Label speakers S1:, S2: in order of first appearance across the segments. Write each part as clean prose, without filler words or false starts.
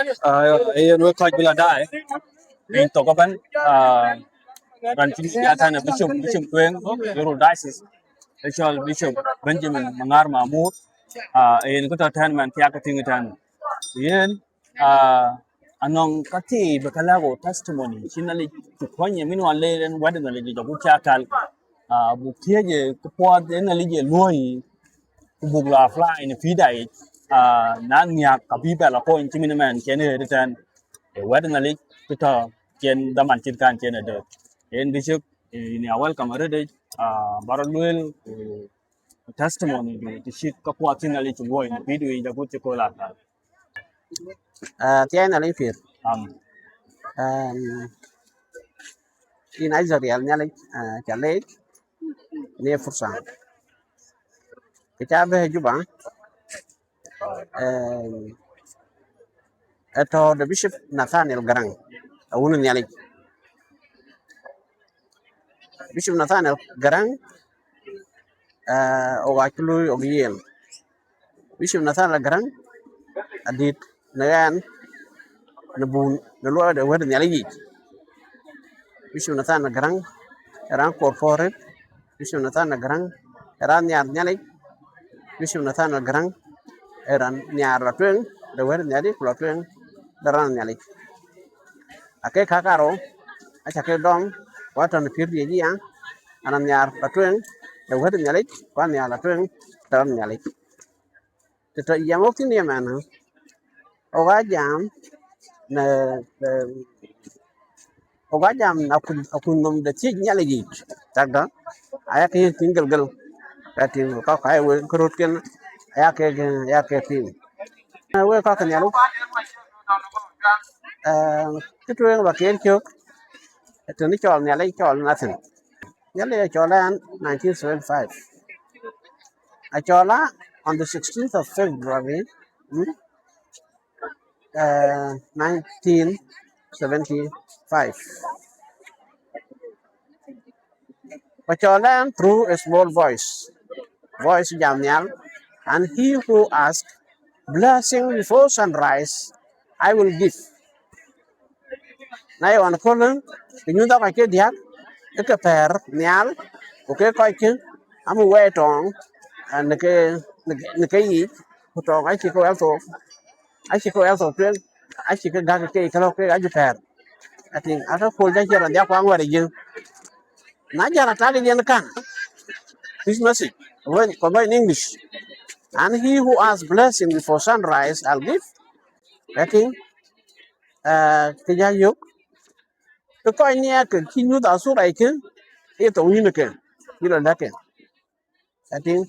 S1: we quite will die. In Tokaban, ranching Yatan, Bishop Queen, Yirol Diocese, Bishop Benjamin Mangar Mamur, in good attendment, Yakatingitan. Yen, anong kati bakalago testimony, sinali to Quanya Minuan Lay and wedding the lady of Uchakal, Bukia, Kupot, and a lady Loy, Bugla fly in a feed. Nanya Kapiba la point Chimiman can return a wedding a leak to talk Ken Daman Chitkan Canada. In Bishop in a welcome already, Baronwell testimony to ship Kapuatin a little boy in the video in the good chocolate.
S2: Tiyan na lang fit.
S1: Um,
S2: In Israel na lang challenge ni fursa. Kita juba. Ito the Bishop Nathaniel Garang. Awunin na lang. Bishop Nathaniel Garang o Wakulu of Yirol. Bishop Nathaniel Garang adit nagan nabun nalwa the word na lang. Bishop Nathaniel Garang ran corporate. Bishop Nathaniel Garang ran nyar nyalik. Bishop Nathaniel Garang ran nyar latuen the word nyalik latuen ran nyalik. Ake kakaro achake dom watan pirdi ji yang anan nyar latuen the word nyalik kwan nyar latuen ran nyalik. Teto yamok tin yamana oga jam na oga jam akun nom de ti nyaligi tagda ayake tinggal gal katin ka kai we krut ken ayake tin we ka kan yalu kituen ba ken chok to ni chol nyalai chol nothing nyalai cholan 1975 a chola on the 16th of February 1975 Pacholan through a small voice Jamnial, and he who asks blessing before sunrise, I will give. Nay on column, the new dog I get yet, a pair, nial, okay, quite I'm away tongue, and the key, put on I chico elto, I chico got a cake, okay, I pair. I think I don't pull that here and that one where you. Naja Italian in the can. This message, when combined English. And he who asks blessing before sunrise, I'll give. I think, Kayayuk, the coin near continue the Asurakin, it a winner. You know that. I think,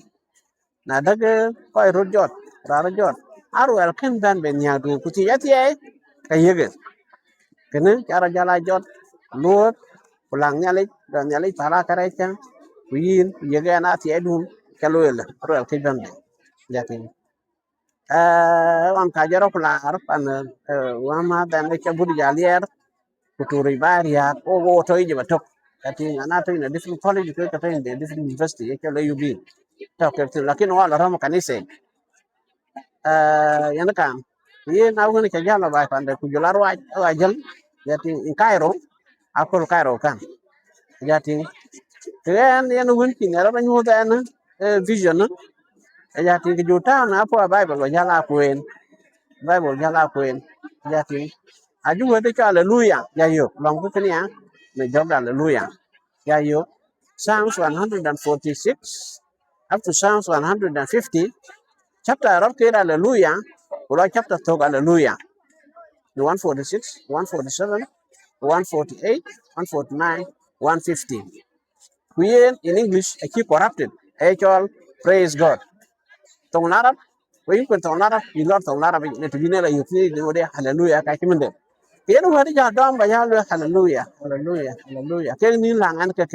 S2: Nadaga, Koi Rojot, Rarajot. Arwell can ban Benya to Kutiati, Kayagan. Can Karajala Jot, Lord, Pulangyali, Danyali, Parakarajan, Win, Yaganati Edun, Kaluel, Royal Kiban. Yakin. Wan kajaro pular pan wama dan ke budi jalier kuturi baria o to ije batok kati anato in a different college ko kata in a different university ke le yubi to ke lakin wala ram kanise yana kam ye na woni ke jalo ba pan de kujular wa ajal yati in Cairo akol Cairo kan yati ken yan won ki ngara banyu da na vision yati ke juta na po Bible jala kuen Bible jala kuen yati aju wede cha hallelujah ya yo long ko kania me job hallelujah ya yo Psalms 146 up to Psalms 150 chapter of hallelujah or chapter talk hallelujah the 146 147 148 149 150 we in English I keep corrupted actual praise God tong larab we kun tong larab you got tong larab ne to binela you see the hallelujah ka kimende Tiyan wadi ja dom ga ya hallelujah hallelujah hallelujah ke ni langan ke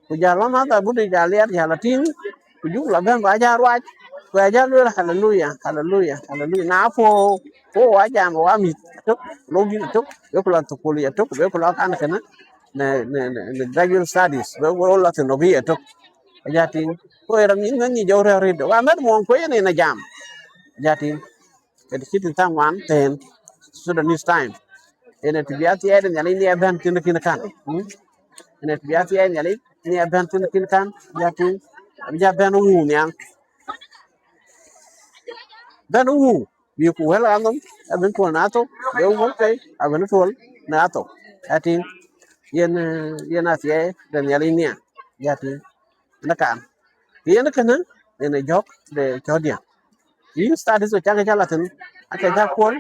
S2: ku ja lo ma ta budi ja liat ya latin ku ju la ben ba ja rwa ku ja hallelujah hallelujah hallelujah na wa ja mo wa mi to lo gi to yo ko la to ko ya to yo ko la kan kana ne graduate studies be wo la to no bi to ja tin ko era min ni jo re do wa mer mo ko ni na jam ja tin ke ti tin tam wan ten Sudanese time. Ene tibiati eden yali ni event kin kan. Ene tibiati eden yali ni event kin kan. Jati abija ben wu nyang. Ben wu bi ku hela anom abin ko nato be wu kai abin tol nato. Ati yen atie den yali ni. Jati na kan. Yen kana ene jok de chodia. Yi studies o chaga jalatin aka ja kon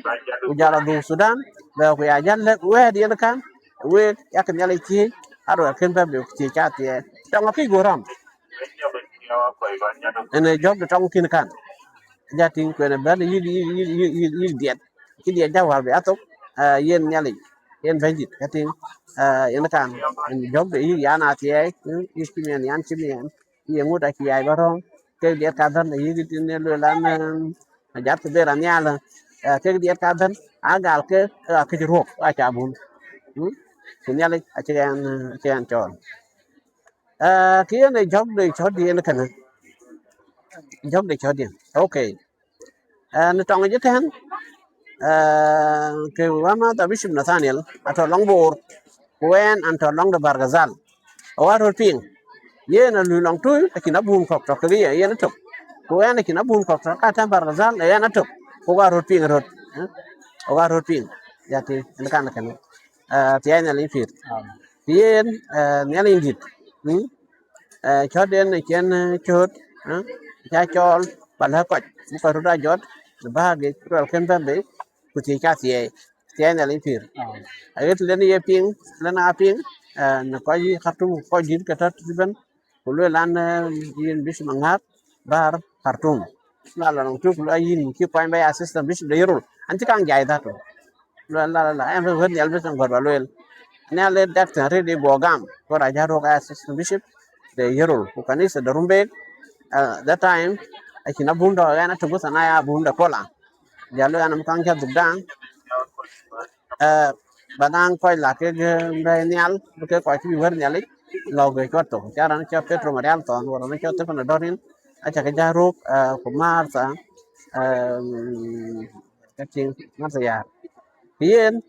S2: ujala du Sudan da ku ya jalle we di kan we yak nyale ti aro ken ba be ti cha ti ta ma ki goram ene job de tong kin kan ja tin ko ne ba yi diet ki diet ja war be atok yen nyale yen benjit ya tin yen kan en job de yi ya na ti yi ki men yan ki men yi nguda ki ai barom ke diet ka dan yi ti ne le lan jat be ran nyala ke diet ka dan agal ke ruok a cha bun thì nha lịch à chị em chọn kia này job để cho điện nó cần job để cho điện ok nó trong cái thế cái mà ta Bishop Nathaniel atau long bor kuen antar long de bargazal awar ping ye na lu long tu kina bun kok to kali ye na tok kuen kina bun kok to ka tan bargazal ye na tok ko war ping rot awar ping ya ti kan kan tiyan na lipir yen nyal indit cho đến chen chốt cha cho bản thân quạch có ra giót ba cái rồi khen bên đấy của chị cha chị là linh phiền ấy lên đi ping lên à ping nó có gì khát có gì cái đó bên của lưỡi lan yên biết mangar bar cartoon là nó chụp lưỡi yên khi quay bay assistant biết đấy rồi anh chỉ càng dài đó là em phải vẫn nhận biết rằng gọi lưỡi nè lên đặt ra đi bộ gam có ra rồi assistant bishop de Yirol kanisa da Rumbek that time akina bunda yana tugu sana ya bunda kola jalo yana mukang cha dugdang badang koy la ke be nyal ke koy ti wer nyali lo ge ko to charan cha Petro Marial to wala na cha te pana dorin acha ke jaruk ko marsa ka ting marsa ya bien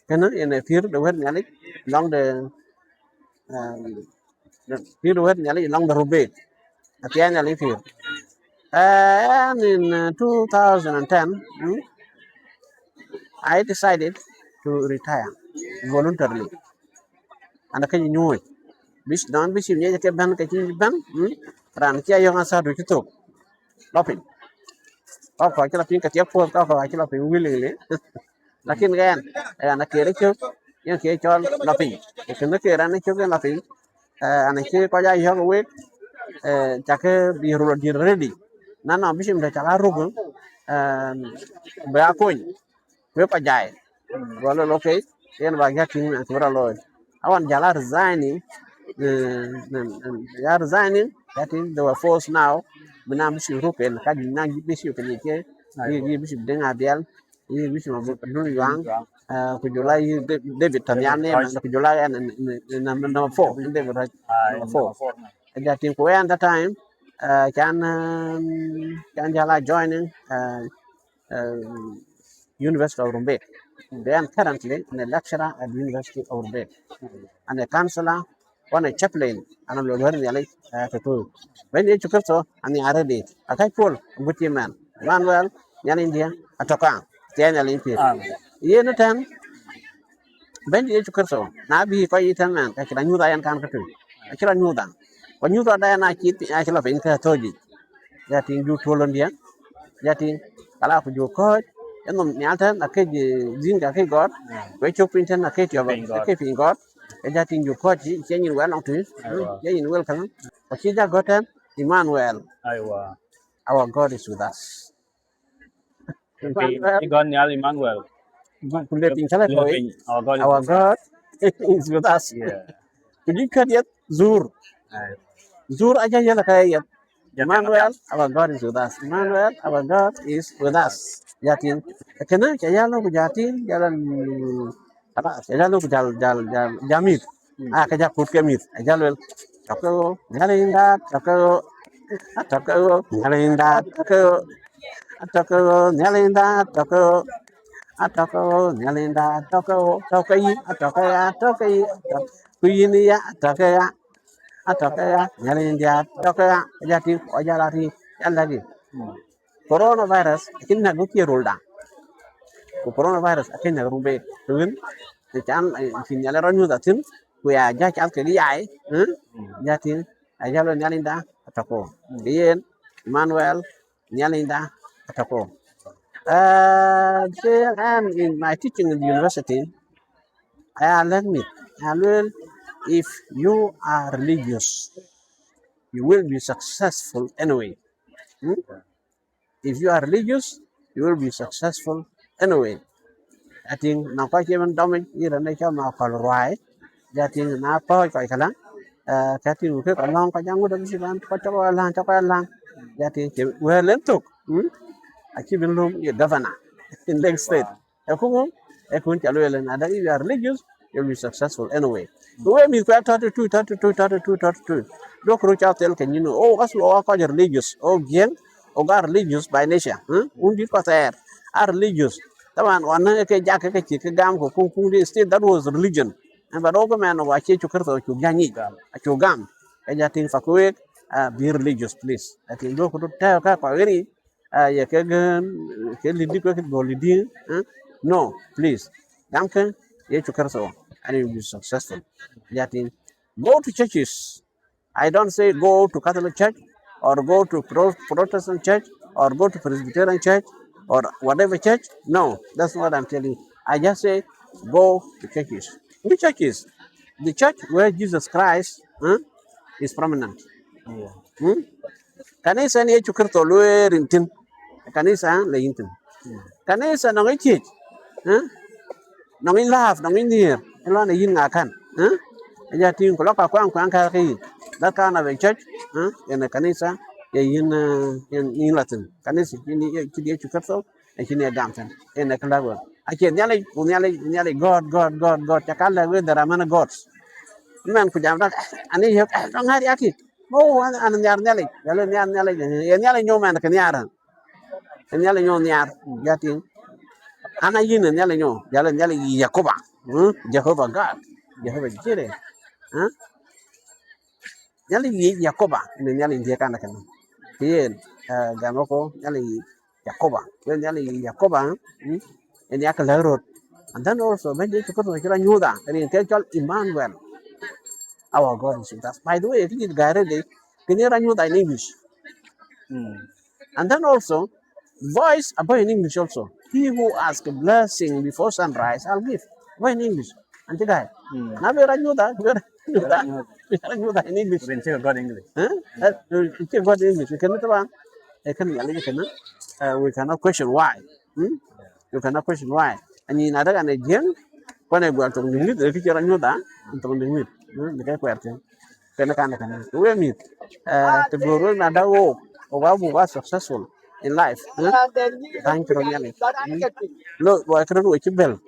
S2: kana ene fir de wer nyali long de fir wer nyali long de Rumbek atianya li fir and in 2010, I decided to retire voluntarily. And I can knew it. Bish don bish ni ke ban ke ban ran kia yo asa do kito. Lopin. Ko la pin ka tiap ko la pin willingly. Lakin gan ana ke re yang ke chol lopin. Ke ne ke ran ke la pin ana ke ko ja yo we cha ke bi ro di ready. Nana bishim da cha rugun ba ko we pa jai wala loke yen ba ga kin an tura loy awan jala resigning ya resigning that is they were forced now binam shi rupen ka na bi shi ke ke yi bi shi denga bial yi bi shi ma bu nu yang ku jula yi David Tamian ne ku jula en number 4 David number 4 ja tin ko en that time can jala joining University of Rumbek. They are currently a lecturer at the University of Rumbek and a counselor on a chaplain and I'm learning to do. When you took so and the already a type full good man. Manuel, Yan India, a toka, Tiana Limpia. Yen ten, when you took so, now be quite man, I knew that I am country. I should knew that. When you thought I keep I shall have in Katoji, that in you told India, that in Kalafu coach. Em ngầm nhã thế là cái gì riêng cả cái gót với chụp pin thế là cái kiểu cái pin gót cái gia đình dù có chỉ nhìn quen lòng thứ chỉ nhìn quen thằng và khi ra gót thế Emmanuel our God is with us
S1: Igon Nyal Emmanuel.
S2: Kulit pin salah koi our God is with us jadi kan dia zur aja ya lah kayak Emmanuel our God is with us Emmanuel our God is with us Yatin kena saya lo jatin jalan apa saya lo jal jamit kerja kut kemit jalan cakap jalan cakap jalan cakap jalan cakap atoko nyalinda atoko yi atoko yi kuyini ya atoko ya nyalinda atoko ya jati ojalati yallagi coronavirus kinna guki rolda ko coronavirus akinna rumbe tun ti chan fin nyala ranyu datin ku ya ja chal ke yai jati ajalo nyalinda atoko yen Emmanuel nyalinda atoko. And in my teaching in the university, I learned if you are religious, you will be successful anyway. Hmm? If you are religious, you will be successful anyway. I think now quite even domain you know nature now call right. I think now quite kala. Cái tiếng cái còn long cái giống đó là có cho cái lang. I think well lên tục. Aki belum ya governor in Lake State. Aku cakap ada if you are religious, you'll be successful anyway. The way me quite 32. Do kru cakap tel kan you know, oh aslo kau religious, oh gen, oh gar religious by nature. Undi kau ter, are religious. Taman wana ke jak ke gam ko kung di state that was religion. And but all man wa che chukar to chu ganyi, chu gam. Kaya ting fakwe be religious please. I think do kru tell ka kau ini ya ke lidi ko ke lidi no please damke ye chukar so and you'll be successful yatin go to churches. I don't say go to Catholic church or go to Protestant church or go to Presbyterian church or whatever church. No, that's what I'm telling you. I just say go to churches. Which churches? The church where Jesus Christ is prominent. Hmm? Kanisa ni chukar to lue rintin. Kanisa le intin. Kanisa nang ichich. Nang ilaf, nang inir. Elo na yin ngakan. Aja ting ko ka kwang ka ki. That kind of a church, in a kanisa, in Latin. Kanisa ni ki chukar to e kini gamtan. In a klago. Ake nyale God. Chakala with the Ramana gods. Man ku jam dak ani yok dong hari aki. Oh an nyale. Nyale nyoman kan yaran. Nyale nyar yating. Ana yin nyale nyale Yakoba. Jehovah God. Jehovah Jireh. Nyale Yakoba. Nyale dia kan kan. Tien gamoko nyale Yakoba. Nyale Yakoba. Ini akan larut. And then also when they took to kira nyuda. Ini kecil Emmanuel. Our God is with us. By the way, I think it's guided. Can you run in English? And then also, voice about in English also. He who asks a blessing before sunrise, I'll give. Why in English? And the guy. Now we run that. We run that in English.
S1: Rin cakap God English.
S2: We can God in English. We cannot question why. You cannot question why. And in other than again, when I go to the limit, if you run that, into the limit. The question. Kan we meet to go na dawo o wa successful in life. Thank you really. Lo wa kro do kibel.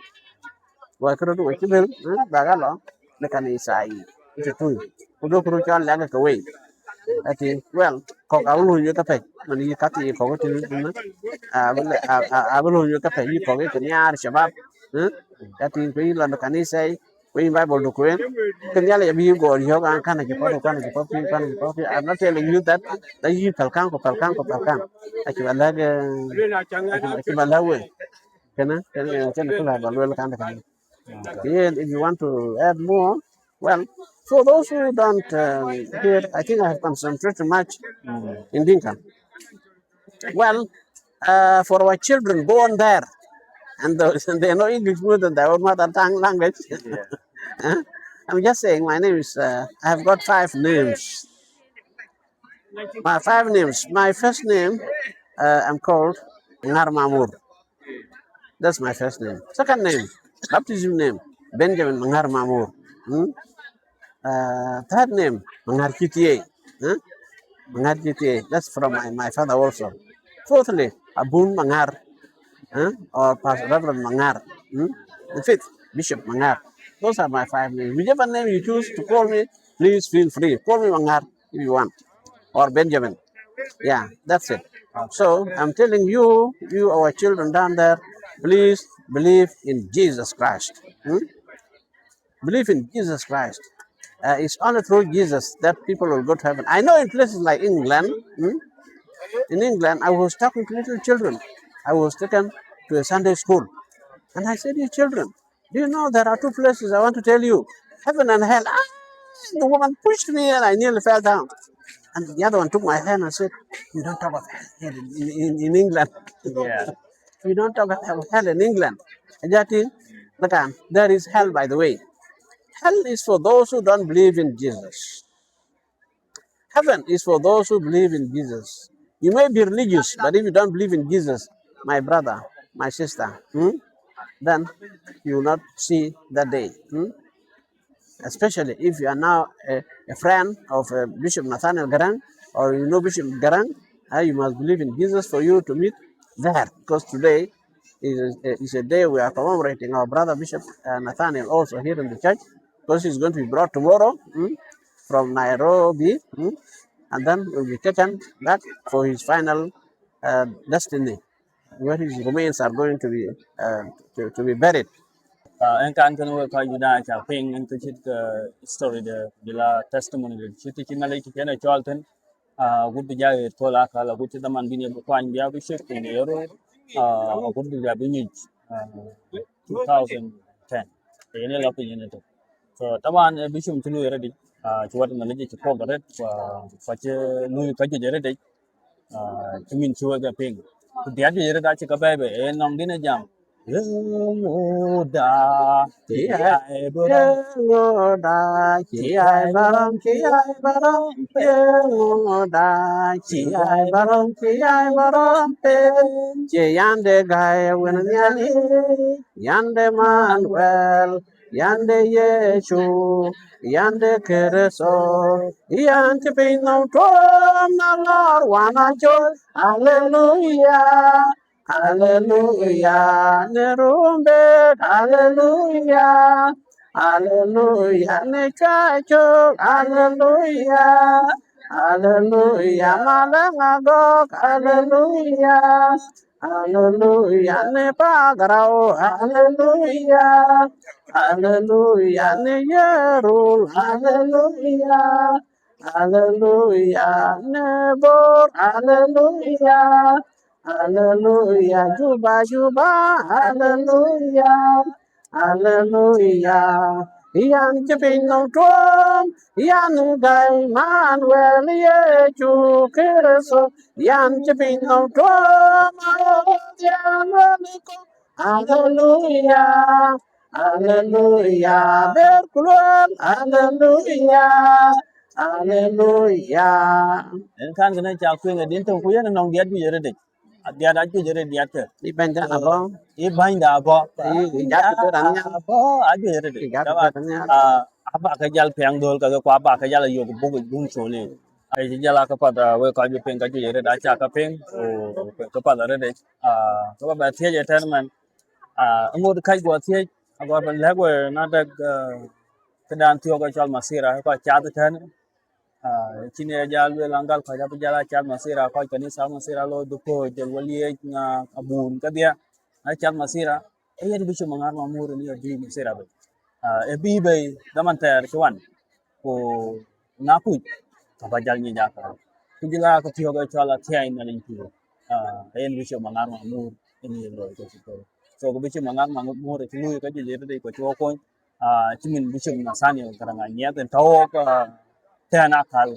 S2: Baga lo le kan isai. Itu tu. Udo kro chan la ka we. Ati well ko ka lu yu ka pe. Man yi ka ti ko ti na. Lu yu ka pe yi ko ke nyar shabab. Ati ko yi la kan isai. We Bible document. Can you be go you can I'm not telling you that you pelkan. Actually like can if you want to add more, well, for those who don't hear, I think I have concentrated much in Dinka. Well, for our children born there, and they know English more than their mother tongue language. I'm just saying my name is, I have got 5 names. My 5 names. My first name, I'm called Mamur. That's my first name. Second name, baptism name, Benjamin Mamur. Third name, Mangar. That's from my father also. Fourthly, Abun Mangar, or Pastor Reverend Mangar. The fifth, Bishop Mangar. Those are my 5 names. Whichever name you choose to call me, please feel free. Call me Mangar if you want, or Benjamin. Yeah, that's it. So I'm telling you, our children down there, please believe in Jesus Christ. Believe in Jesus Christ. It's only through Jesus that people will go to heaven. I know in places like England, in England, I was talking to little children. I was taken to a Sunday school. And I said, you children, do you know there are two places I want to tell you? Heaven and hell. Ah, the woman pushed me and I nearly fell down. And the other one took my hand and said, you don't talk of hell here in England.
S1: Yeah.
S2: We don't talk of hell in England. And yet, look, there is hell, by the way. Hell is for those who don't believe in Jesus. Heaven is for those who believe in Jesus. You may be religious, but if you don't believe in Jesus, my brother, my sister, then you will not see that day. Especially if you are now a friend of Bishop Nathaniel Garang, or you know Bishop Garang, you must believe in Jesus for you to meet there. Because today is a day we are commemorating our brother Bishop Nathaniel also here in the church, because he's going to be brought tomorrow from Nairobi, and then will be taken back for his final destiny, where his remains are going to be to be buried.
S1: En kan kan we ka juda cha ping en ke chit story de la testimony de chit chi na le ki na chalten gud bi ja to la ka la gud da man bi ne ko an biya bi shek ne yoro gud bi ja bi ni 2010 ne la pin ne to so taban bi shum tulu yere di chuwat na le chi ko gare fa che nu ka je yere de chimin chua ga ping ku dia yere da chi ka ba be en nong din jam Yoda, I
S2: Yoda, chi ai barom, chi ai barom, Yoda, chi ai barom, chi ai barom, chi yande gai win nyali, yande Manuel, yande Yeshu, yande Kereso, yante pino tom na Lord wana chol, hallelujah. Hallelujah, Nerumbe, Hallelujah, Hallelujah, Nekacho, Hallelujah, Hallelujah, Malangagok, Hallelujah, Hallelujah, Nepagrao, Hallelujah, Hallelujah, Neyerul, Hallelujah, Hallelujah, Nebor, Hallelujah. Hallelujah, Juba, Juba, Hallelujah, Hallelujah. Yan chipin no drum, yan gay Manuel Yechu Kiraso, yan chipin no drum, yan Hallelujah, Hallelujah, Berkulun, Hallelujah, Hallelujah.
S1: en kan gana cha ku nga din to ku yana nong dia bi yere de dia da ju yere dia ke
S2: Depende apa?
S1: e bain da bo
S2: Jatuh ke orangnya,
S1: bo a ju yere de da
S2: jatuh ke
S1: ba
S2: orangnya.
S1: aba ka jal peng dol ka ko aba ka jal yo ko bu bung so le ai ji jala ka pa da we ka ju peng ka ju yere da cha ka peng o ka pa da re de ko ba tie je tan man ngod kai go tie agor ban le go na da ka dan tiyo ka chal masira ko cha ta tan chini ajal we langal khaja pe jala chat masira ko kani sa masira lo duko je wali nga abun ka dia na chat masira e yedi bichu mangar mamur ni di masira be e bi be daman ter chwan ko na ku ka bajal ni jaka kujila ko tiyo ga chala tiai na ni ku e yedi bichu mangar mamur ni lo ko ko so ko bichu mangar mamur ti lu ka je de ko cho ko chimin bichu na sani karanga nya ten taw ka tena kal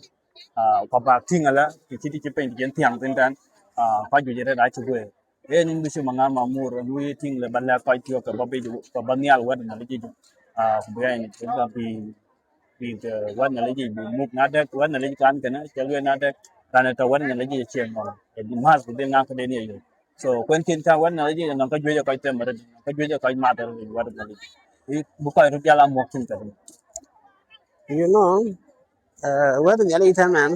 S1: kwa bak tingala ki chiti chi pen gen tiang ten tan pa ju jere da chu we e nin bisu manga mamur lu ting le balla pa tio ka babe ju ka banyal wad na ji ju ku be ni ku ba bi de wad na ji bi muk na de wad na ji kan kana che le na de kana ta wad na ji che mo e di mas ku de nga ka de ni yo so kwen kin ta wad na ji na ka ju ka te mar ka ju ka ma de wad na ji bu ko ru ya la mo tin ta
S2: You know, whether you're Italian man,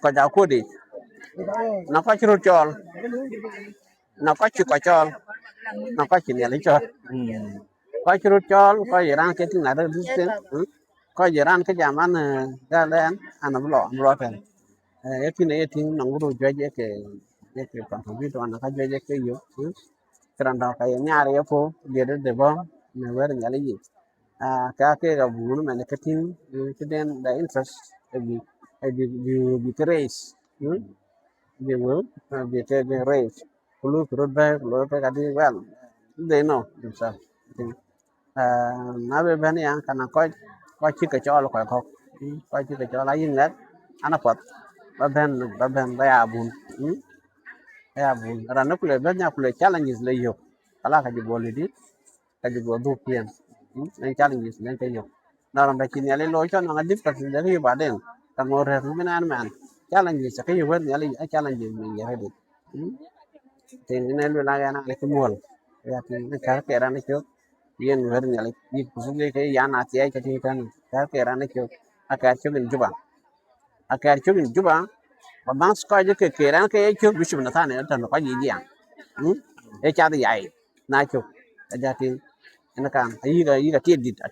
S2: có giáo cô đi, nó có chữ chol, nó có chữ có chol, nó có chữ nhà lấy chol, có chữ chol, có gì ran cái tiếng nào đó đến, có gì ran cái zaman ra lên, anh nó lo thêm, cái này tiếng nó cũng rồi cái cái còn không biết nó cái cái yếu, kran da ka nyar ya po de ba ne wer nyali ji ka ke ga bu no me ka tin ke den da interest bi bi trace they will be taken race look road back look at it well they know themselves na be ben yang kana ko chi ka cho ko ko chi ka cho la yin ngat ana pat ba ben ba ya bun ran no kule ben ya kule challenges le yo ala ka ji boli di ka ji go du kien nen challenges nen ke yo na ran ba kin ya le lo cho na difficult de yo ba den ka ngore ru men an man challenges ka yo wer ya le challenges ni ya de thì nên là cái này cái muol ya thì nó cả cái ra nó trước yên người nhà lại đi cũng cái giá nào thì ai cho thì kan cả cái ra nó trước akar trước mình juba akar trước mình juba mà mang sky cái ra cái trước bị sụp nó thà này nó có gì gì à cái cha thì vậy na chụp ya thì nó kan cái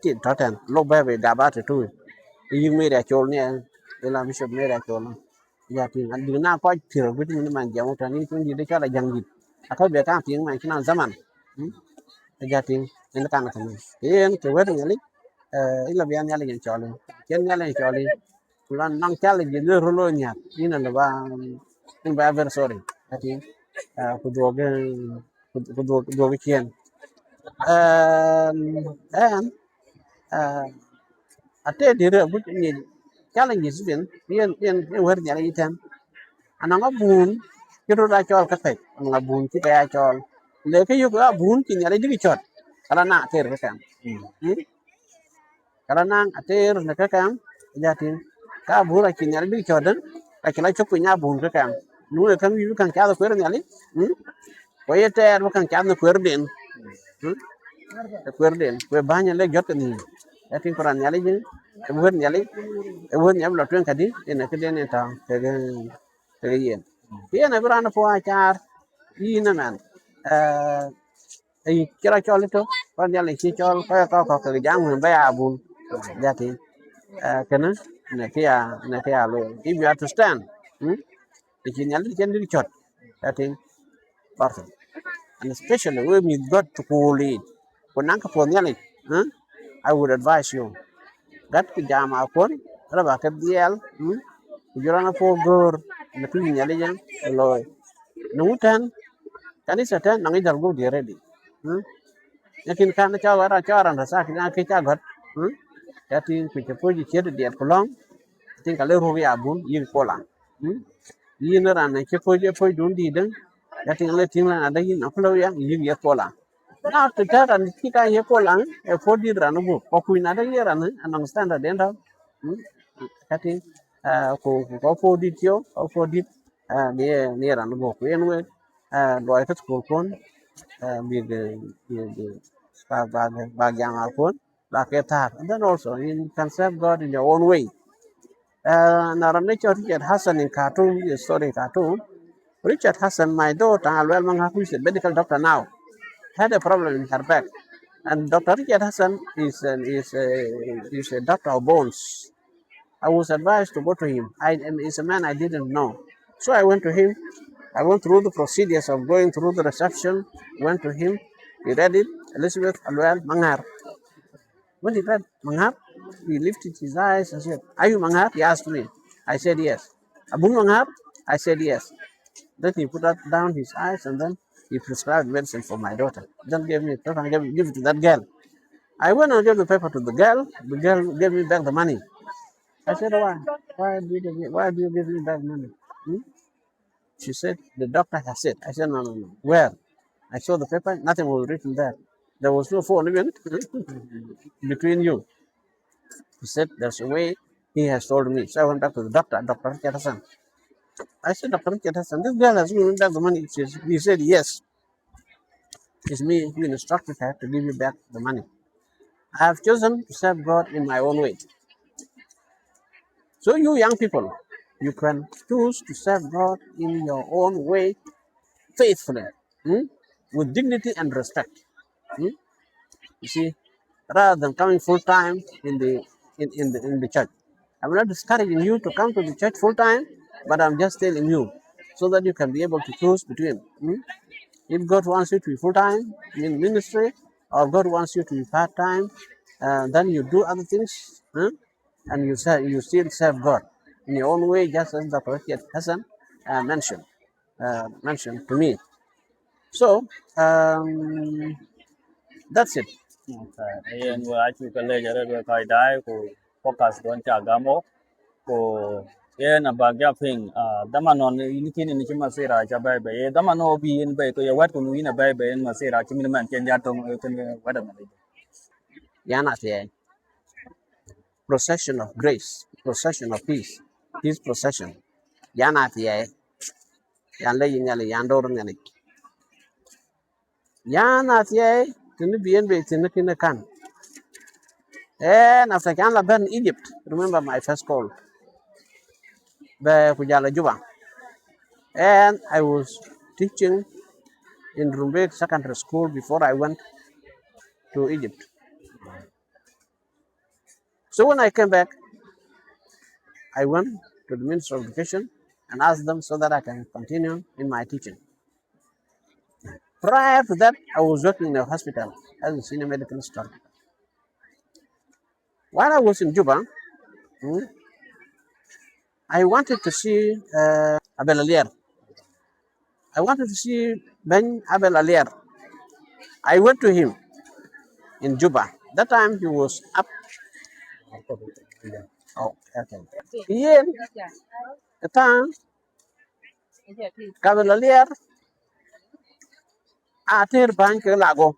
S2: tiệt thoát thành lúc bé về đá bát rồi yi me da chol ne ila bishop me da chol ya tin an dina ko tiro bit ni man jamu tani tun di de kala jangi aka be ka tin man kina zaman ya tin en kan kan en ke wer ngali ila bian ngali en chol ken ngali en chol kulan nang chale je ne rolo nya ina le ba in ba ver sorry ya tin ku do ge ku do ge chen en ate dire but ni challenges bin yen wer nyala yitan ananga bun kiro da chol ka tek ananga bun ki ka chol le ke yu ga bun ki nyala digi chot kala na ter ka kam kala na ater na ka kam ja tin ka bura ki nyala digi chot den ka kila chop nya bun ka kam nu le kam yu kan ka da kwer nyali ko yete ar kan ka na kwer den kwer den kwe banya le jot ni atin koran nyali ji kwer nyali won nyam lo twen kadi ina ke den ta ke yen yen abran po achar ina man ai kira chol to kon nyali chi chol ko ke jang ba ya bun ya ti kana ne ke ya lo if you understand ki nyali chen di chot ya ti perfect and especially when you got to call it kon ka po nyali I would advise you gat ki jama kon raba ka diel jurana po gor na tu nyali jang loy nutan kanisa tan nangi dal go di ready yakin kan cha wara cha ran sa ki na ke cha got ya tin ku che po ji che de kolong tin ka le ro ya bun yin pola yin ran na che po dun di den ya tin le tin na da yin na flo ya yin ye pola na to ta ran ki ka ye pola e po di ran go ko ku na da ye ran an standard den da kati ko po di tio ko po di ne ran go ku en we lo ka ko kon bi bagyang alpun laketar and then also you can serve God in your own way naramne Richard Hassan in Khartoum is story in Khartoum Richard Hassan my daughter Alwell Mangaku is a medical doctor now had a problem in her back and Dr. Richard Hassan is a doctor of bones. I was advised to go to him. He's a man I didn't know. So I went to him. I went through the procedures of going through the reception, went to him. He read it, Elizabeth Alwell Mangar. When he read Mangar, he lifted his eyes and said, "Are you Mangar?" He asked me. I said, "Yes." "Abu Mangar?" I said, "Yes." Then he put down his eyes and then he prescribed medicine for my daughter. Then gave me a paper and give it to that girl. I went and gave the paper to the girl. The girl gave me back the money. I said, "Why? Why do you give me back money?" She said, "The doctor has said." I said, "No. Where?" I saw the paper, nothing was written there. There was no phone even between you. He said, "There's a way he has told me." So I went back to the doctor, Dr. Richard Hassan. I said, "Dr. Richard Hassan, this girl has given me back the money." He said, "Yes, it's me who instructed her to give you back the money. I have chosen to serve God in my own way." So you young people, you can choose to serve God in your own way faithfully, with dignity and respect. hmm? You see, rather than coming full time in the church. I'm not discouraging you to come to the church full time, but I'm just telling you so that you can be able to choose between If God wants you to be full time in ministry, or God wants you to be part time, then you do other things, huh? And you still serve God in your own way, just as Dr. Hassan mentioned to me. So that's it.
S1: Okay. Ayen wa achu kale jare wa kai dai ko focus don cha gamo ko yen abagya ping damanon ni kin ni chima sera cha bai bai damano bi in bai ko ya wat ko ni na bai bai ma sera chimi man chen ya tong ken wada ma.
S2: Yana the procession of grace, procession of peace, peace procession. Yana the yan le yin yan dor ngani. Yana the tinu bien be tinu kin kan. And after can la ben Egypt, remember my first call. Be kujala Juba. And I was teaching in Rumbek Secondary School before I went to Egypt. So when I came back, I went to the Minister of Education and asked them so that I can continue in my teaching. Prior to that, I was working in a hospital as a senior medical staff. While I was in Juba, I wanted to see Abel Alier. I wanted to see Ben Abel Alier. I went to him in Juba. That time he was up. Oh, okay. Yeah, the time Abel Alier atir ban ke lago.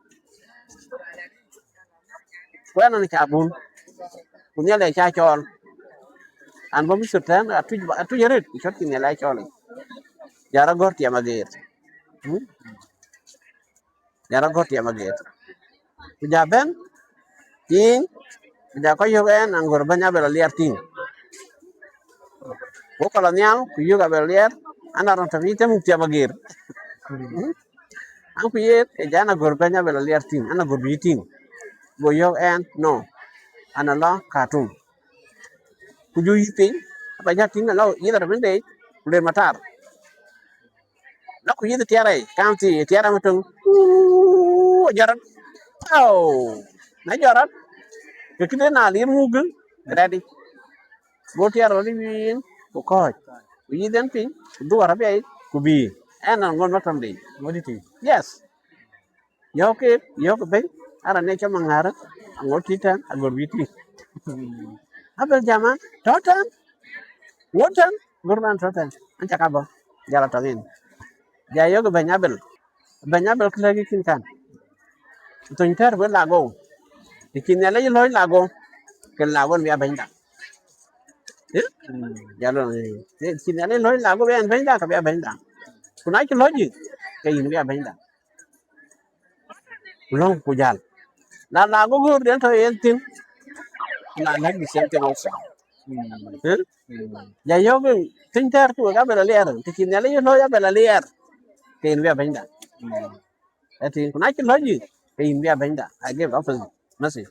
S2: When on Kabul, punya le cha chol. An bo misutan atu yarit shot kin le chol. Jara gor tiam agir. Jara gor tiam agir. Kuja ben tin kuja ko yo en angor banya Abel Alier tin. Wo kolonial ku yo Abel Alier ana ron tavi tem tiam agir. An ku ye ke jana gor banya Abel Alier tin ana gor bi tin. Go yo en no ana la Khartoum. Kuju yipin apa ja tin la yida bende le matar. La ku yida tiare county tiara matung. Jaran. Oh. Na jaran. Ke kide na lir mugul. Ready. Go tiara ri win. Ko ko. Ku yiden pin. Du ara be ku bi. En ngon matam de.
S1: Moditi.
S2: Yes. Yo ke be ara ne chama ngara. Ngor titan agor biti. Abel jama totan. Wotan gurban totan. Anca kabo. Jala tangin. Jayo ke banyabel. Banyabel lagi kin kan. Tuntar be lago. Ikin nela loy lago. Ke lagon biya benda. Jalo ni. Ikin nela loy lago biya benda ka biya benda. Kunai ke loji. Ke yin biya benda. Long pujal. La lago gur den to yentin. Na like the same thing also. Jayo ke tuntar tu ka bela liar. Ikin nela loy bela liar. Ke yin biya benda. Ati kunai ke loji. Ke yin biya benda. I gave opposite message.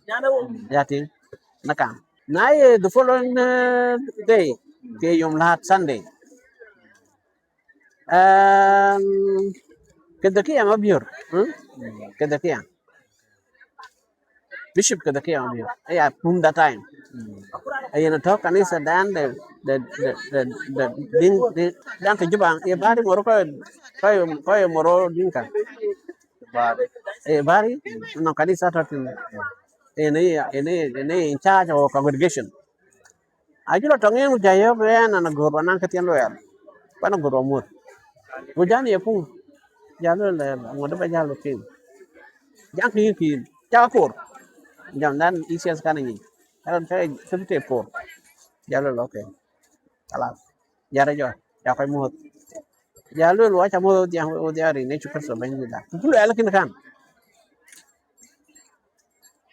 S2: Jati nakam. Now, the following day, Yom Lahat Sunday, Kadakia Mabur, Kadakia, Bishop Kadakia Mabur. I pun that time. I talk and it's a dan the dan to Jubang, a bari Morocco, Koy Moro Dinka, a bari, no Kadisa in charge of congregation. I do not tongue in Jayo and a good one, Katian lawyer, one of good or Gujani ya pun jalo le ngoda ba jalo kin jang ki chakor jam dan isias kan ni kan sai sebte por jalo loke kala jara jo ya kai mu jalo lo cha mu jang o diari ne chukar so ban da pulu ala kin kan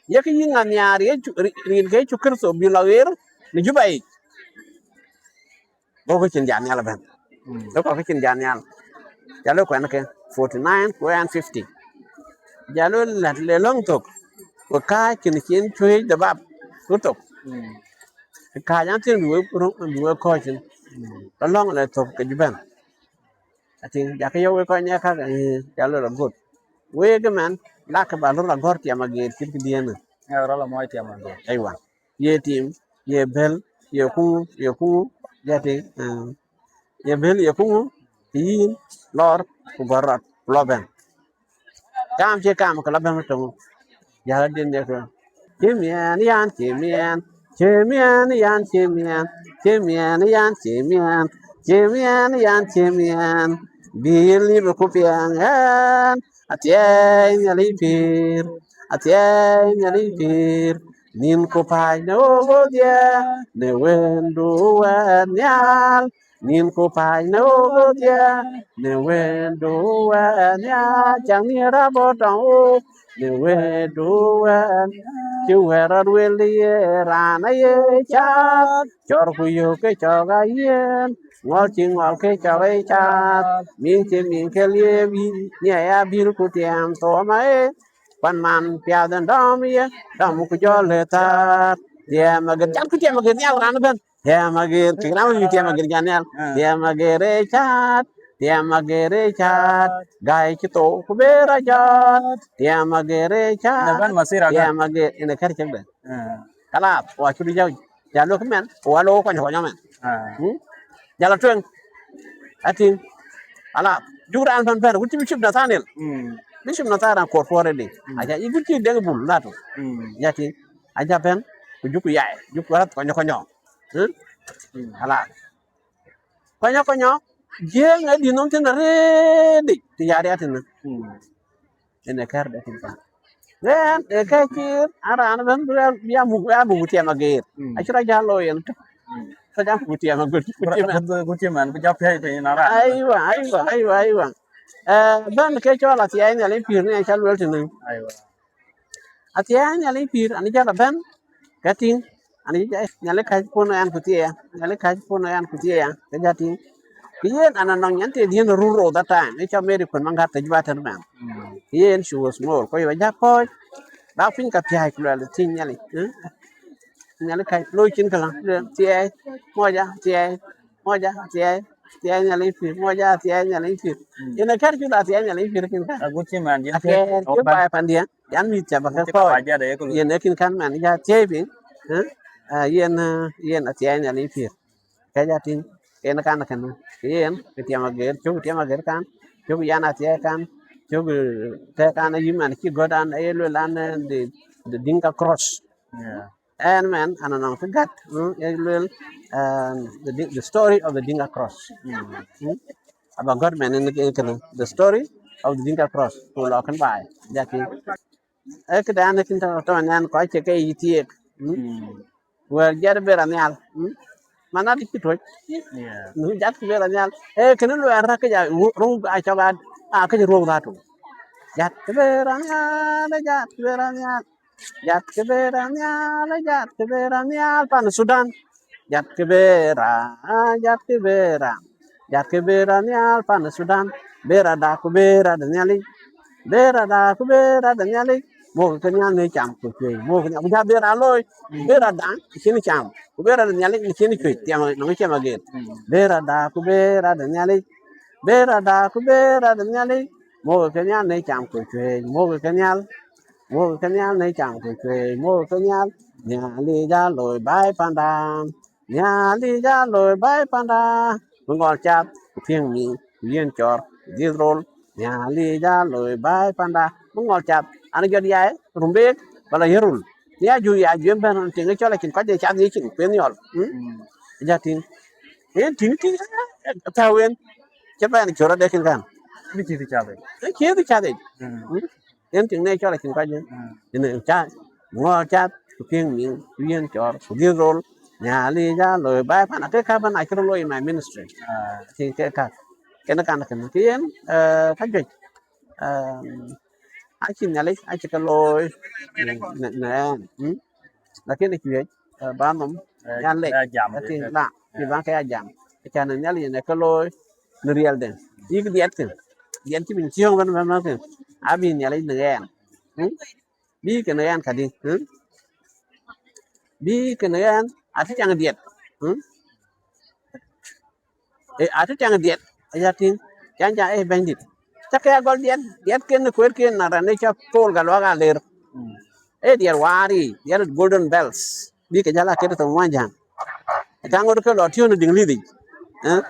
S2: ya ki ngan yari rin ke chukar so bi lawer ni jubai go ko cin jan yala ban do ko cin jan yala jalo ko an ke 49 ko an 50 jalo la le long tok ko ka kin chuy da bab ko tok ka yan tin duwe ko chin ta long la tok ke juban ating jakayo we ko nya ka jalo la good we ga man la ka ba la gor ti ama ge ti diena
S1: Ora la moiti amando.
S2: aywa ye tim ye bel ye ku ya te ye bel ye ku yin lor ku barat loben kam che kam ka laben to ya den ne ko chimian yan chimian yan chimian bili bu kupiang an atien yali pir atien yali pir nin ko pai no dia ne wendu wan nyal nin ko pai no dia ne wendu wan nyal chẳng ni ra bo tong ne wendu wan chu ra really ra na ye cha chor ku yo ke cho ga yen ngol chi ngol ke cho ga cha min ke lie bi nya ya bir ku tiam to ma e pan man pia dan dom ye dom ku jo le ta dia ma gen chan ku tiam ma gen ya ran ben dia ma gen ke na mi tiam ma gen jan ya dia ma ge re cha dia ma ge re cha gai chi to ku be ra cha dia ma ge re cha
S1: Naban masira
S2: dia
S1: kan.
S2: ma ge ina kar chak de kala wa chu di jaw ja lo men wa lo ko nyo men ja la twen atin ala juran fan fer wuti bishop na tanel bishop na tara ko fore de aja i gutti de bul lato yati aja ben ku juku yaay juku rat ko nyo ala ko nyo je nga di non ten re de ti yari atin ene kar de tin ren e ka kir ara an ben ya mu ti ma geer achira ja lo yen sa ja mu ti ma gutti
S1: Gucci man ku japay pe nara.
S2: aywa ben ke chola ti ay ne le pir ne chal wel tin
S1: Aywa.
S2: atia nyale pir ani jala ben kating ani nyale kaj pono yan kutia nyale kaj pono yan kutia ka jating kien ana nong nyante dien ruro that time ni cha meri kon mangat te jwa tan man kien she was small ko ya ko ba fin ka pi hay kula tin nyale nyale kaj loy chin kala tie moja tie nyale pir moja tie nyale pir ina kar kula tie nyale pir kin ka
S1: Gucci man jen pe.
S2: ake ke
S1: Oban.
S2: ba pandia yan mi cha ba ka
S1: Gucci
S2: ko
S1: ka waja de ko.
S2: yen ekin kan man ya tebin yen atiya nya ni pir ka ja tin ken kan kan yen ke tiama ger chu tiama ger kan chu ya na atiya kan chu te kan yi man ki godan e lo lan de dinka cross
S1: Yeah.
S2: and man ana nang ka gat e lo the story of the dinka cross about god man in kan the story of the dinka cross to lo kan bai ja tin e ke dan tin to nan ko che ke yi tie wer jar bera nyal mana di kitoj
S1: Yeah.
S2: nu jat bera nyal e kene lu ara ke ja ru a cha ba a ke ru da to jat bera nyal jat bera nyal pan sudan jat ke bera nyal pan sudan bera da ku bera da nyali bera da ku bera da nyali mo ke nyal ne cham ku ke mo ke nyal bera loy bera da chini cham ku bera da nyali ni chini ku tiam no ke ma ge bera da ku bera da nyali bera da ku bera da nyali mo ke nyal ne cham ku ke mo ke nyal ne cham ku ke mo ke nyal nyali ja loy bai panda nyali ja loy bai panda ngol chap phiêng mi yen chor dirol nyali ja loy bai panda ngol chap ana jod yae rumbek bala yerul ya ju ya jem ban tin ke chola kin ko de cham ni kin pen yol ja tin en tin tin ta wen che ban chora de kin kan
S1: Bici di cabe.
S2: e che de cha de en tin ne chola kin ko de ne cha ngol chap phiêng mi yen chor dirol nyali ja loy bai panda ke ka ban a chro loy my ministry thì cái nó càng là cái kiến phát triển ai chim nhà lấy ai chỉ cái lôi nè là cái này chuyện bán nấm nhan lệ
S1: Jam.
S2: thì là thì bán cái giảm cái cha này nhà lấy này cái lôi nó real đấy ý cái điện chỉ mình chiêu vẫn cái à vì nhà lấy nè bi cái nè cả đi bi cái nè à thích chẳng điện à thích chẳng điện ai ra tin chan ja e bandit chaka gol diet ken ko ken na ne cha pol ga wa ga ler e diet wari diet golden bells bi ke jala ke to wanja ta ngor ko lo tio no ding li eh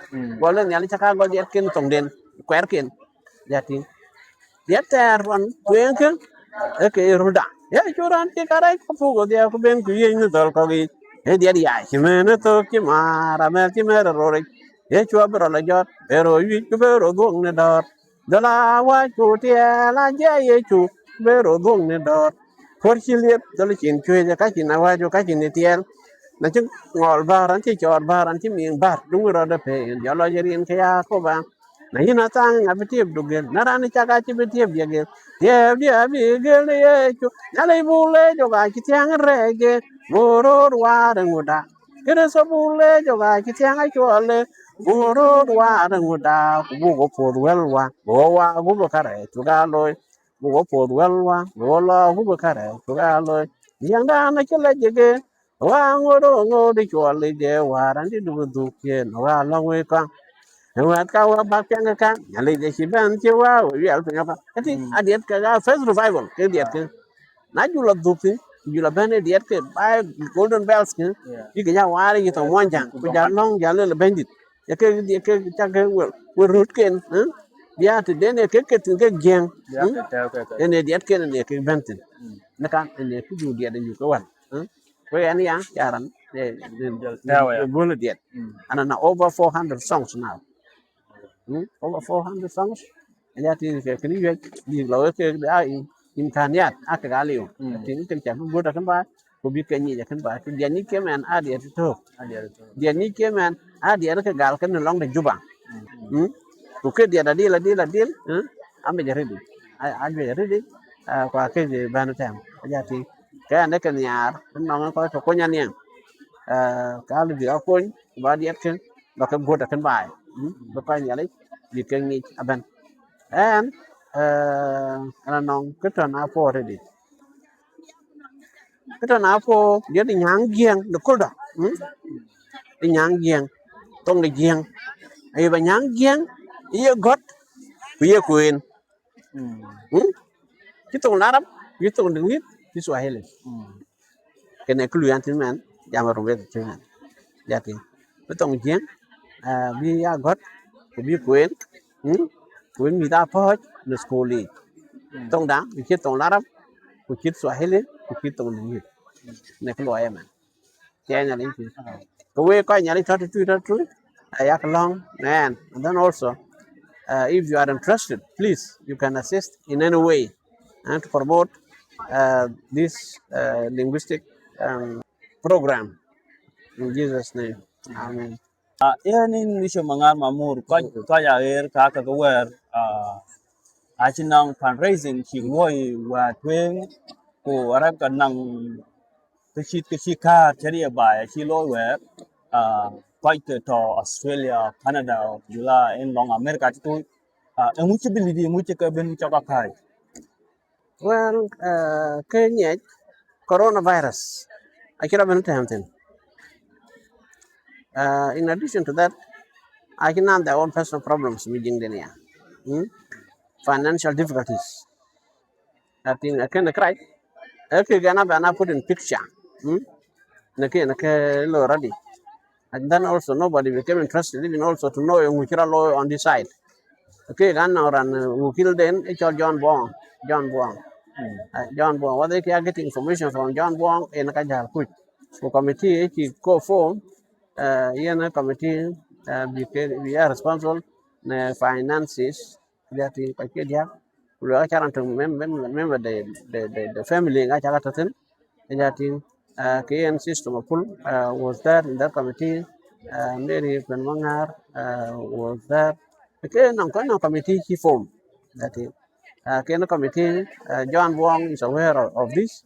S2: golen yali chaka gol diet ken tong den kwer ken jati diet ter ron twen ken e ke ruda ya churan ti karai ko fu go dia ko ben ku yin no dol ko gi e dia dia chi me no to ki mara me ti me ro re e chu abro la jot pero yi ku be ro go ne dot dala wa chu ti la je ye chu be ro go ne dot por chi liep dal chin chu ja ka chin na wa jo ka chin ni tiel na chứ ngồi ba ran chỉ chọt ba ran chỉ miếng bát đúng rồi đó phải giờ lo giờ riêng cái ko ba na hina tang ngap tiep du gel na ran cha ka chi be tiep ya gel tiep dia bi gel ye chu na le bu le jo ga chi tiang re ge moro wa da nguda kere so bu le jo ga chi tiang ai chu le moro wa da nguda bu go po wel wa gu bo kare chu ga lo bu go po wel go lo gu bo kare chu ga lo yang da na chi le ge wa ngoro ngodi chwali je waran di du du ke no wa long we ka wa ka wa ba pyang ka nyali je si ban che wa wi al pinga pa ati adiet ka ga first revival ke diet ke na ju la du pi ju la ban diet ke ba golden bells ke di ke ya wa ri to mon jang ku ja long ja le bandit ya ke cha ke we rut ken dia te den ke tin ke geng ene diet ke ne ke bentin na kan ene ku ju diet ju ko wan we any yang yaran the bullet yet and over 400 songs now over 400 songs and that is cái này đi lối cái đã in kanyat aka galio tin tin chả bu da kan ba ko bi kan ni kan ba tin dia ni ke man adia to dia ni ke man adia ka gal kan long da juba ko ke dia da dil am be ready ai be ready qua cái gì ban tam ja ti cái anh kan yar nó có ko nya ka lu bi ko ba di action ba ka goda kan bai ba ka nya le di kan ni aban and ana nong ka ta na po ready ka ta na po dia di nyang giang de ko da di nyang giang tong di giang ai ba nyang giang ye got ku ye kuin ki tong larab ki tong dingit ki swahili cái này cứ luyện tin men jam ro bet tin men jati betong giang bi ya got ku bi kuin kuin mi ta po no skoli tong da bi ki tong larab ku ki swahili ku ki tong dingit ne ko loya man ke nya ni ko we ko nya ni tu ya long man and then also if you are interested please you can assist in any way and to promote this linguistic program in Jesus name amen
S1: in Bishop Mangar Mamur ko ya ka wer achinang fundraising chi ngoi wa twen ko ara kanang cái chi ka chari ba chi lo wer quite to Australia Canada jula in long America tu much ability much ka ben cho ka kai
S2: well ke nye coronavirus akira ben tamten in addition to that I can have their own personal problems meeting the near financial difficulties I think I can cry okay gonna be put in picture nake lo ready and then also nobody became interested even also to know which law on this side okay gan now ran who killed then it's all John Bong what they are getting information from John Bong in Kajal Quick so committee co form in committee we are responsible finances that in Kakedia we are trying to remember the family nga chala tatin that in KN system of full was there in that committee Mary Mangar was there okay now committee he formed that is Keno committee, John Wong is aware of this.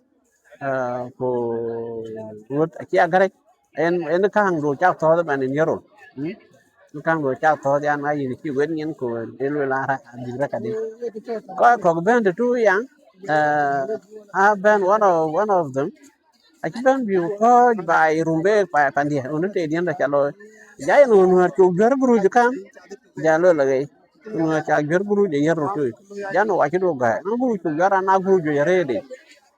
S2: Would a chia garage and the Kang do chap to the man in Yirol. The Kang do chap to the an I in the win in cool, Delulara and the Rakadi. Quite band the two young. I've been one of them. I keep on being called by Rumbe by Pandia, Unity, the end of Chalo. Giant one who had to Guru, you come. Jalo Lagay. no cha ger guru je yer to jano wa kido ga no guru to gara na guru je rede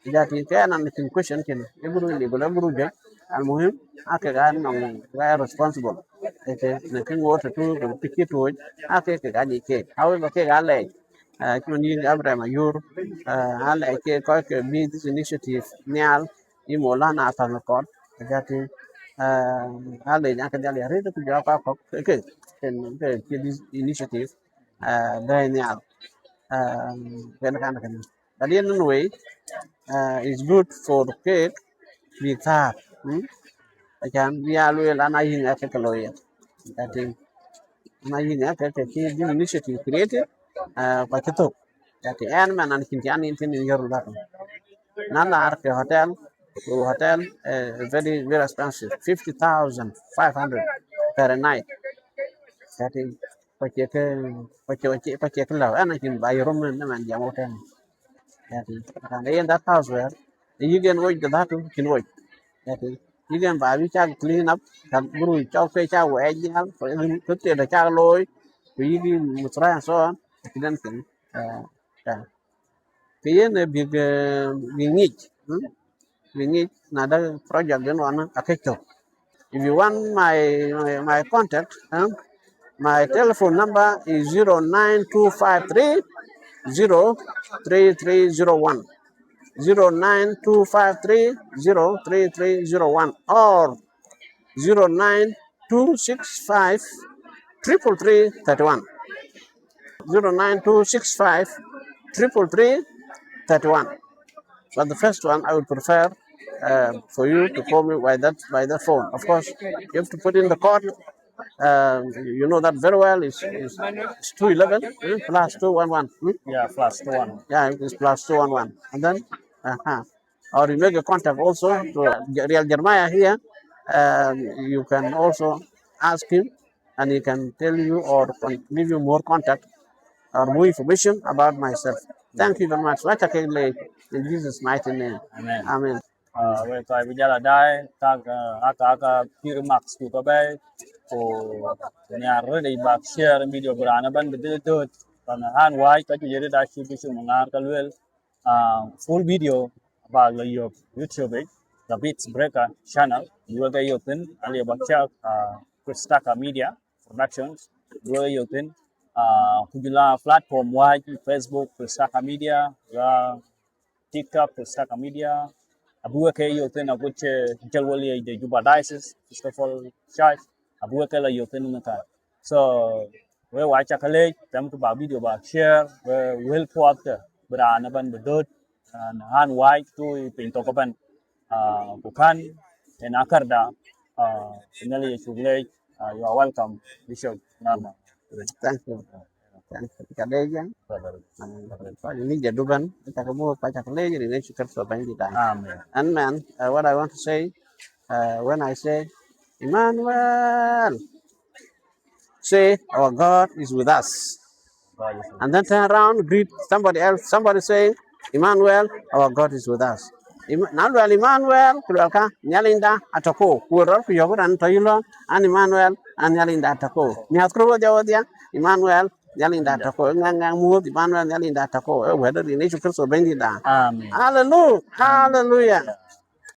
S2: jati ke nan tin question ken e guru ni gola guru je al muhim ake ga no ga responsible ete na kin water to go picket to ake ke ga ni ke however ke ga le kun yin Abraham Ayur ala ke ko ke be this initiative nyal i molana ta ko jati ala ya ka dali rede ku ja ka ko ke this initiative very nyal kan kan kan but in a way it's good for the cake we have acan biya luel an ayin ake ka lawyer ati an ayin ake ke ki the initiative created kwa kitok ati en man an kinti an intin in yoru lato nan la arke hotel very very expensive 50,500 per night ati pache ke law an akin by room na man jam hotel ati and in that house where you can watch the that can watch ati you can buy we can clean up kan guru chau fe chau we jal ko te da cha loy ko yi mutra so on kidan kin ta kiyen big ni na da project den wana akekto if you want my contact my telephone number is 09253 03301 09253 03301 or 09265 333 09265 333 But the first one, I would prefer for you to call me by that phone. Of course, you have to put in the code. You know that very well. It's 211 plus 211.
S1: Yeah, plus the one.
S2: Yeah, it's plus 211. And then, or you make a contact also to Real Jeremiah here. You can also ask him, and he can tell you or give you more contact or more information about myself. Thank you very much. Like in Jesus' mighty name.
S1: Amen.
S2: Amen.
S1: Về tại bây giờ là đây các peer max của các bé của nhà rồi đi bạc share video bữa nay bên bên đó còn han white các chị đã chụp cái mga cái luyện full video about the YouTube the Beats Breaker channel vừa cái yêu tin anh em bác cha Christaka Media Productions vừa yêu tin kujula platform white Facebook Christaka Media và TikTok Christaka Media abuwe ke yoten abuche jalwali de Juba Diocese Episcopal Church abuwe ke la yoten naka so we wacha kale tam ko ba video ba share we will pop brana ban bedot han white to pin to ban bukan en akarda finally shugle you are welcome Bishop Narma.
S2: Thank you. Kadang ini jaduban kita kamu pacak lagi ini syukur sopan kita.
S1: Amen.
S2: And man, what I want to say when I say Emmanuel, say our God is with us, and then turn around greet somebody else. Somebody saying Emmanuel, our God is with us. Emmanuel, kulaka nyalinda atako. Kuror kuyoguran toyulo an Emmanuel an nyalinda atako. Miatkuro jawadia Emmanuel. Yalinda tako ngang muut Emmanuel yalinda tako whether in Jesus Christ bendi da
S1: Amen.
S2: hallelujah